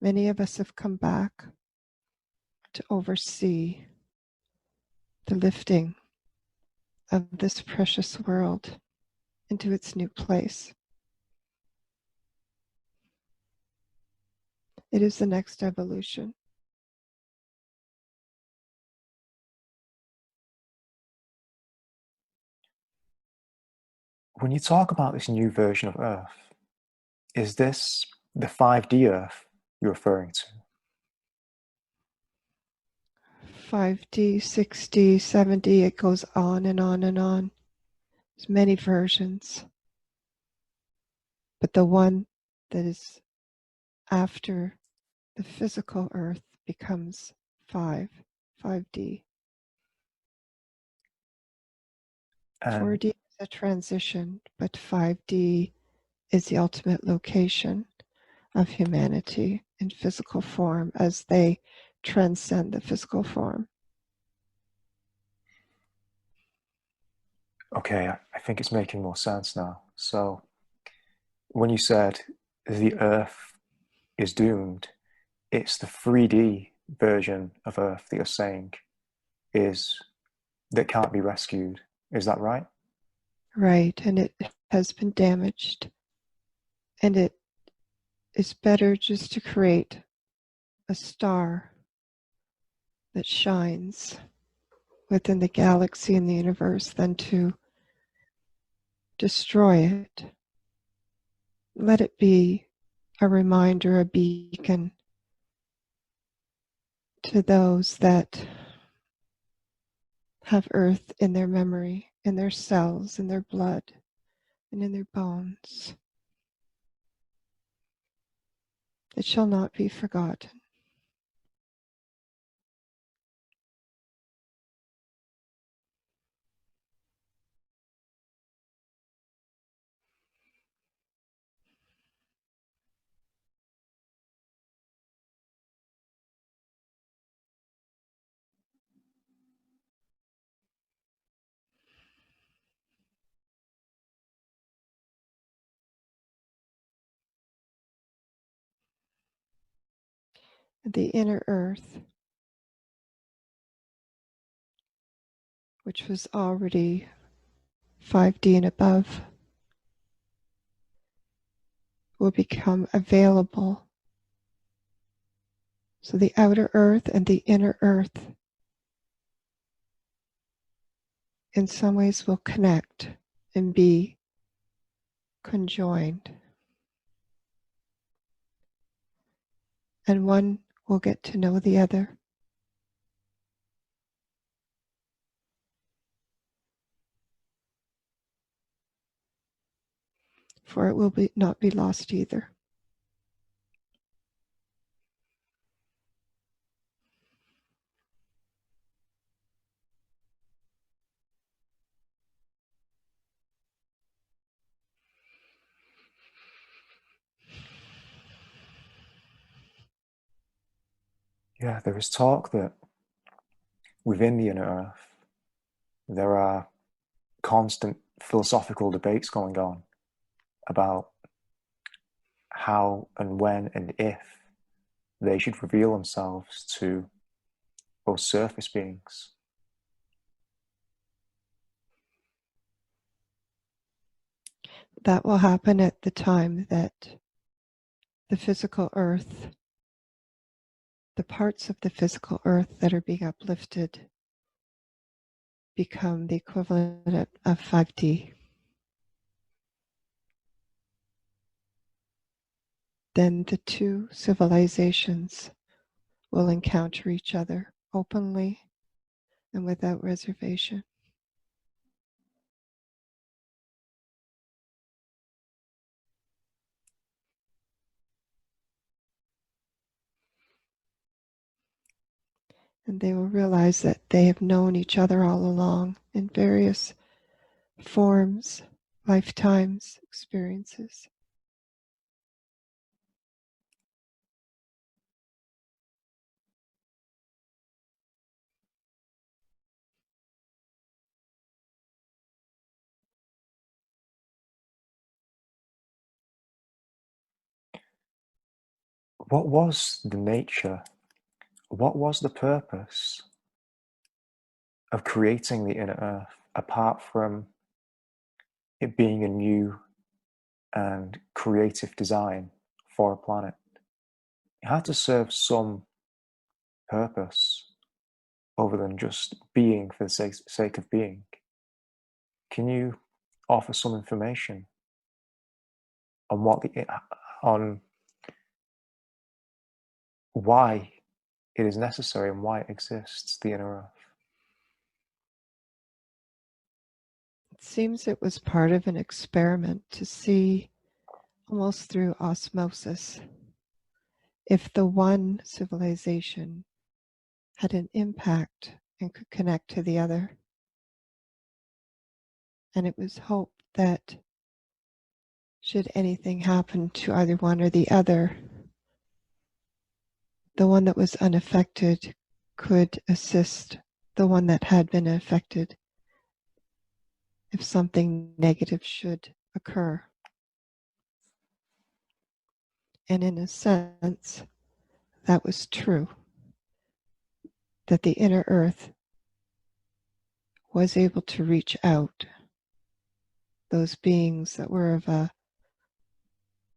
Many of us have come back to oversee the lifting of this precious world into its new place. It is the next evolution. When you talk about this new version of Earth, is this the 5D Earth you're referring to? 5D, 6D, 7D, it goes on and on and on. There's many versions. But the one that is after the physical Earth becomes 5D. 4D is a transition, but 5D is the ultimate location of humanity in physical form as they transcend the physical form. Okay, I think it's making more sense now. So, when you said the Earth is doomed, it's the 3D version of Earth that you're saying is that can't be rescued. Is that right? Right, and it has been damaged. And it is better just to create a star that shines within the galaxy and the universe than to destroy it. Let it be a reminder, a beacon to those that have Earth in their memory, in their cells, in their blood, and in their bones. It shall not be forgotten. The inner Earth, which was already 5D and above, will become available. So the outer Earth and the inner Earth in some ways will connect and be conjoined. And one will get to know the other. For it will not be lost either. Yeah, there is talk that within the inner Earth, there are constant philosophical debates going on about how and when and if they should reveal themselves to those surface beings. That will happen at the time that the physical Earth, the parts of the physical Earth that are being uplifted, become the equivalent of 5D. Then the two civilizations will encounter each other openly and without reservation. And they will realize that they have known each other all along in various forms, lifetimes, experiences. what was the nature, what was the purpose of creating the inner earth, apart from it being a new and creative design for a planet? It had to serve some purpose other than just being for the sake of being. Can you offer some information on on why it is necessary and why it exists, the inner earth? It seems it was part of an experiment to see, almost through osmosis, if the one civilization had an impact and could connect to the other. And it was hoped that should anything happen to either one or the other, the one that was unaffected could assist the one that had been affected if something negative should occur. And in a sense, that was true, that the inner earth was able to reach out. Those beings that were of a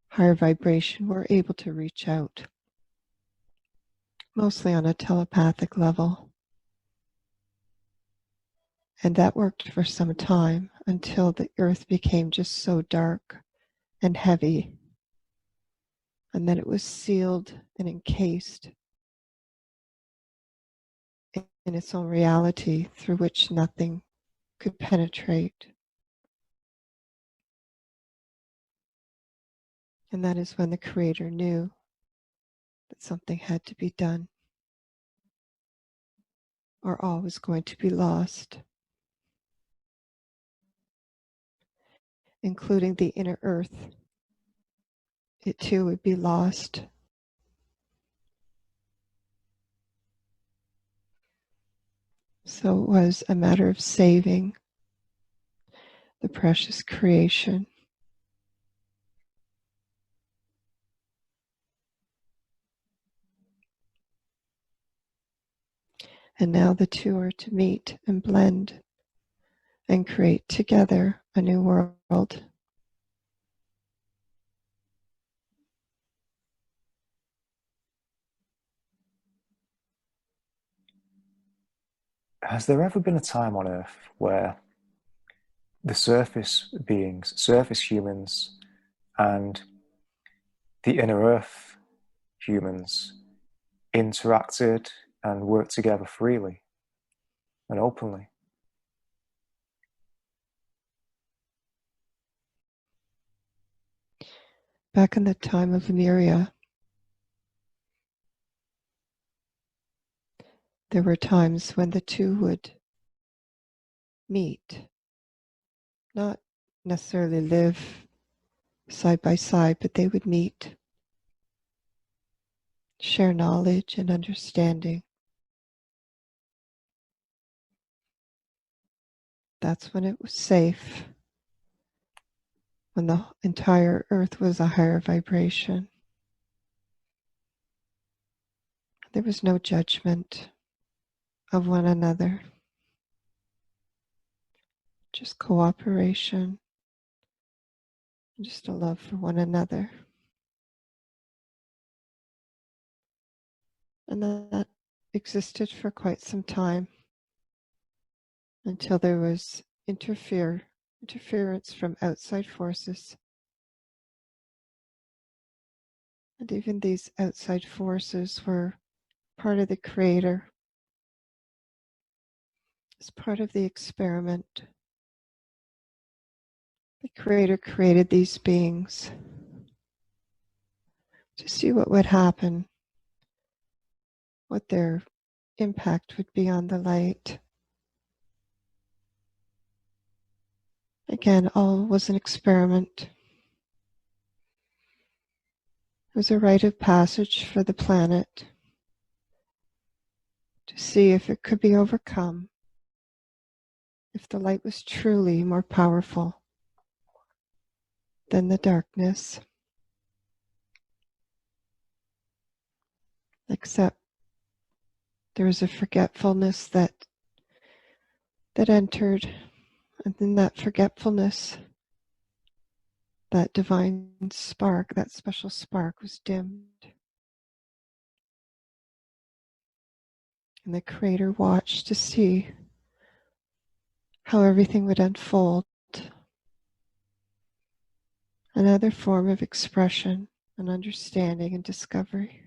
higher vibration were able to reach out, mostly on a telepathic level. And that worked for some time until the earth became just so dark and heavy. And then it was sealed and encased in its own reality through which nothing could penetrate. And that is when the Creator knew that something had to be done, or all was going to be lost, including the inner earth. It too would be lost. So it was a matter of saving the precious creation. And now the two are to meet and blend and create together a new world. Has there ever been a time on Earth where the surface beings, surface humans, and the inner Earth humans interacted and worked together freely and openly? Back in the time of Lemuria, there were times when the two would meet, not necessarily live side by side, but they would meet, share knowledge and understanding. That's when it was safe, when the entire earth was a higher vibration. There was no judgment of one another, just cooperation, just a love for one another. And that existed for quite some time until there was interference from outside forces. And even these outside forces were part of the Creator, as part of the experiment. The Creator created these beings to see what would happen, what their impact would be on the light. Again, all was an experiment. It was a rite of passage for the planet to see if it could be overcome, if the light was truly more powerful than the darkness. except there was a forgetfulness that entered, and in that forgetfulness, that divine spark, that special spark was dimmed. And the Creator watched to see how everything would unfold. Another form of expression and understanding and discovery.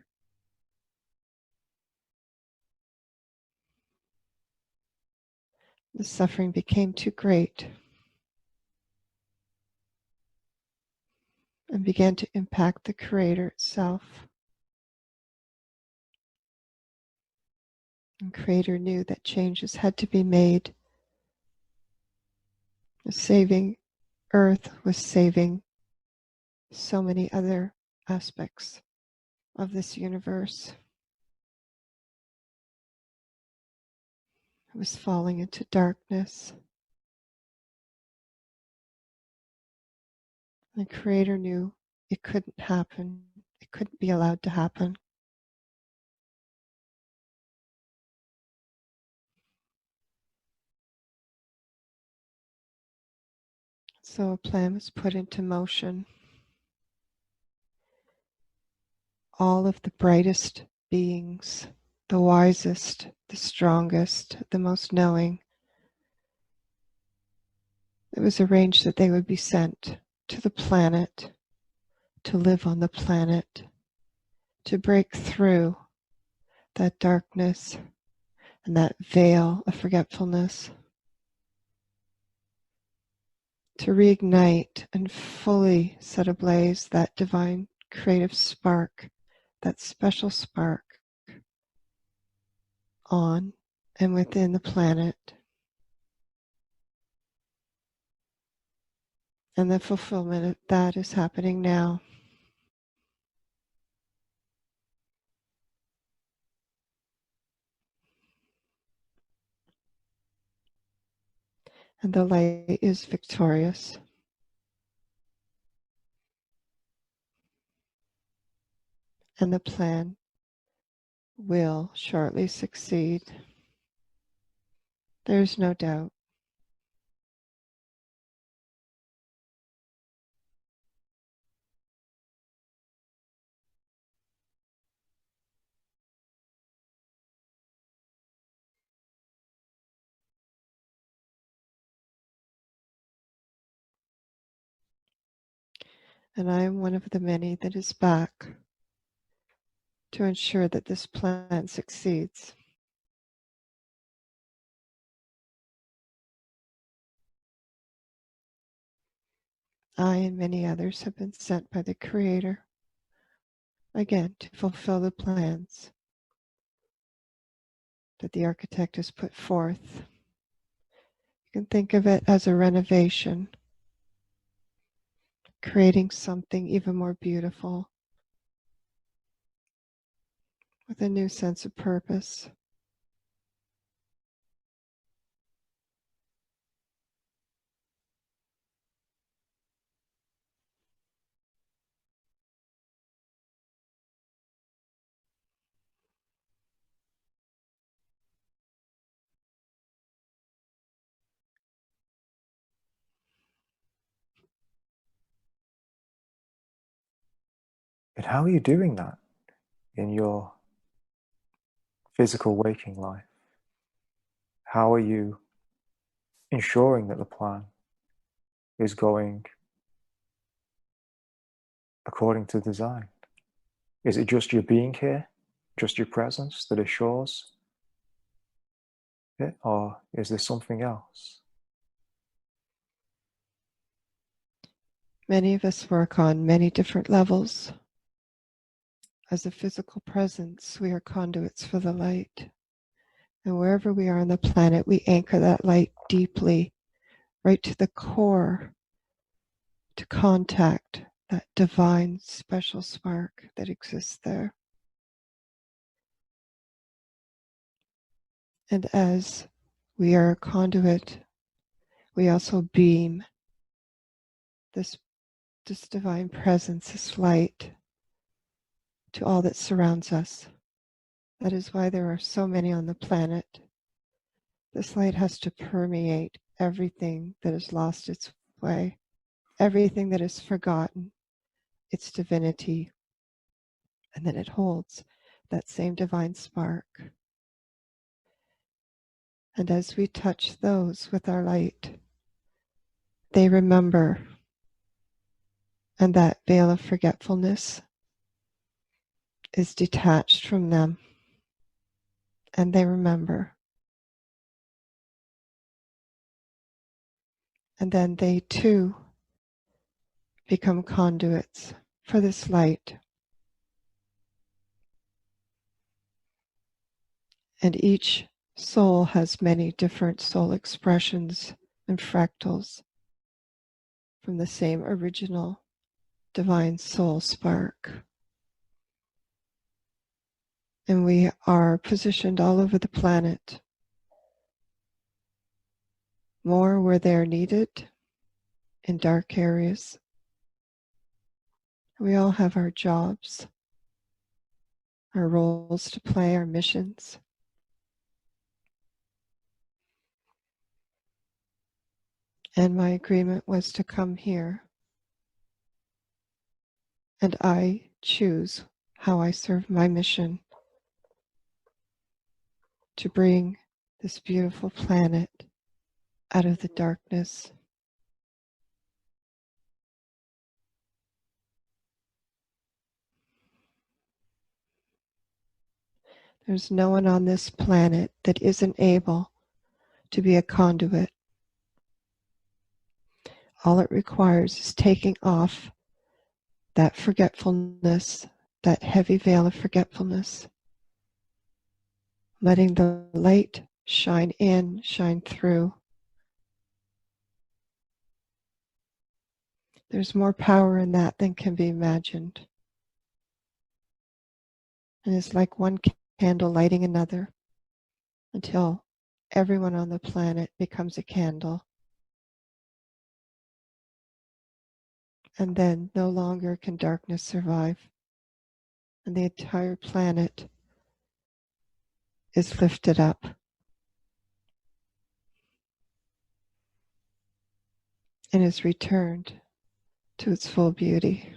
The suffering became too great and began to impact the Creator itself. And Creator knew that changes had to be made. Saving Earth was saving so many other aspects of this universe. It was falling into darkness. The Creator knew it couldn't happen. It couldn't be allowed to happen. So a plan was put into motion. All of the brightest beings, the wisest, the strongest, the most knowing, it was arranged that they would be sent to the planet, to live on the planet, to break through that darkness and that veil of forgetfulness, to reignite and fully set ablaze that divine creative spark, that special spark on and within the planet. And the fulfillment of that is happening now. And the light is victorious. And the plan will shortly succeed. There's no doubt. And I am one of the many that is back to ensure that this plan succeeds. I and many others have been sent by the Creator, again, to fulfill the plans that the architect has put forth. You can think of it as a renovation, creating something even more beautiful with a new sense of purpose. But how are you doing that in your physical waking life? How are you ensuring that the plan is going according to design? Is it just your being here, just your presence that assures it, or is there something else? Many of us work on many different levels. As a physical presence, we are conduits for the light. And wherever we are on the planet, we anchor that light deeply, right to the core, to contact that divine special spark that exists there. And as we are a conduit, we also beam this divine presence, this light, to all that surrounds us. That is why there are so many on the planet. This light has to permeate everything that has lost its way, everything that is forgotten, its divinity, and then it holds that same divine spark. And as we touch those with our light, they remember, and that veil of forgetfulness is detached from them, and they remember. And then they too become conduits for this light. And each soul has many different soul expressions and fractals from the same original divine soul spark. And we are positioned all over the planet, more where they're needed, in dark areas. We all have our jobs, our roles to play, our missions. And my agreement was to come here, and I choose how I serve my mission to bring this beautiful planet out of the darkness. There's no one on this planet that isn't able to be a conduit. All it requires is taking off that forgetfulness, that heavy veil of forgetfulness, letting the light shine in, shine through. There's more power in that than can be imagined. And it's like one candle lighting another until everyone on the planet becomes a candle. And then no longer can darkness survive. And the entire planet is lifted up. And is returned to its full beauty.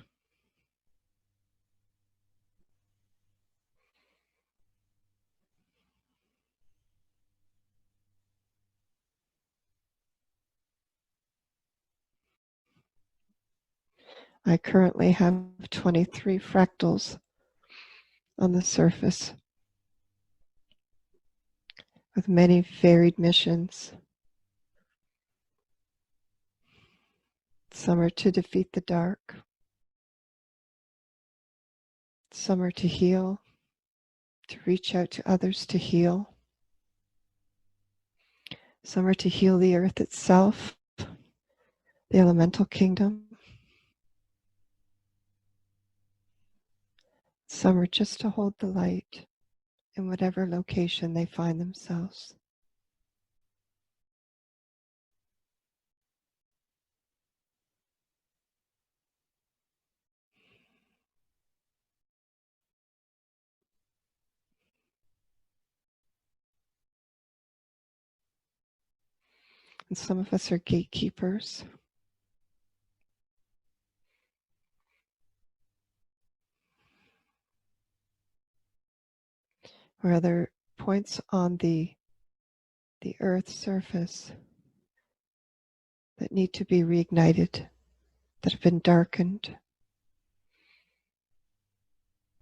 I currently have 23 fractals on the surface with many varied missions. Some are to defeat the dark. Some are to heal, to reach out to others to heal. Some are to heal the earth itself, the elemental kingdom. Some are just to hold the light in whatever location they find themselves. And some of us are gatekeepers. Where there are points on the earth's surface that need to be reignited, that have been darkened.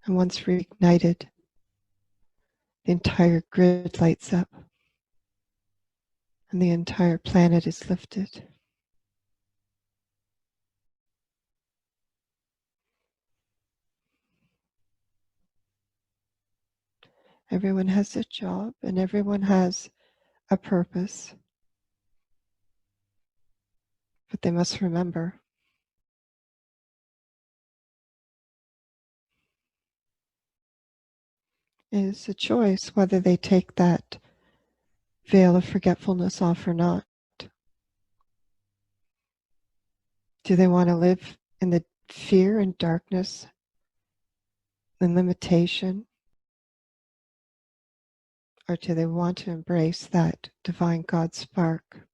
And once reignited, the entire grid lights up and the entire planet is lifted. Everyone has a job and everyone has a purpose. But they must remember it is a choice whether they take that veil of forgetfulness off or not. Do they want to live in the fear and darkness and limitation or do they want to embrace that divine God spark?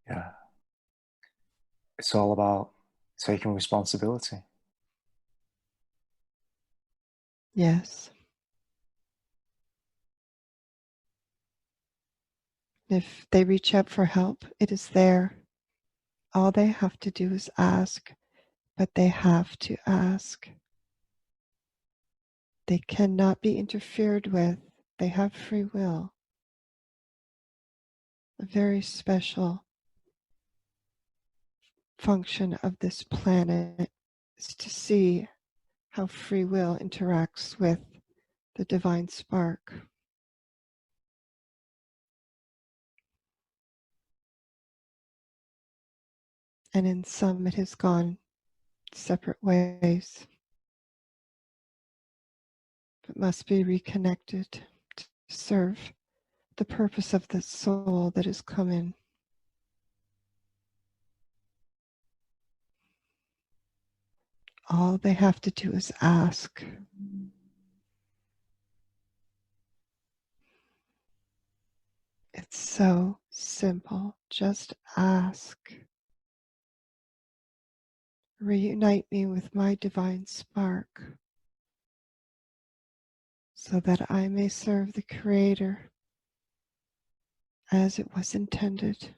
Yeah. It's all about taking responsibility. Yes. If they reach out for help, it is there. All they have to do is ask, but they have to ask. They cannot be interfered with. They have free will. A very special function of this planet is to see how free will interacts with the divine spark. And in some, it has gone separate ways, but must be reconnected to serve the purpose of the soul that has come in. All they have to do is ask. It's so simple. Just ask. Reunite me with my divine spark so that I may serve the Creator as it was intended.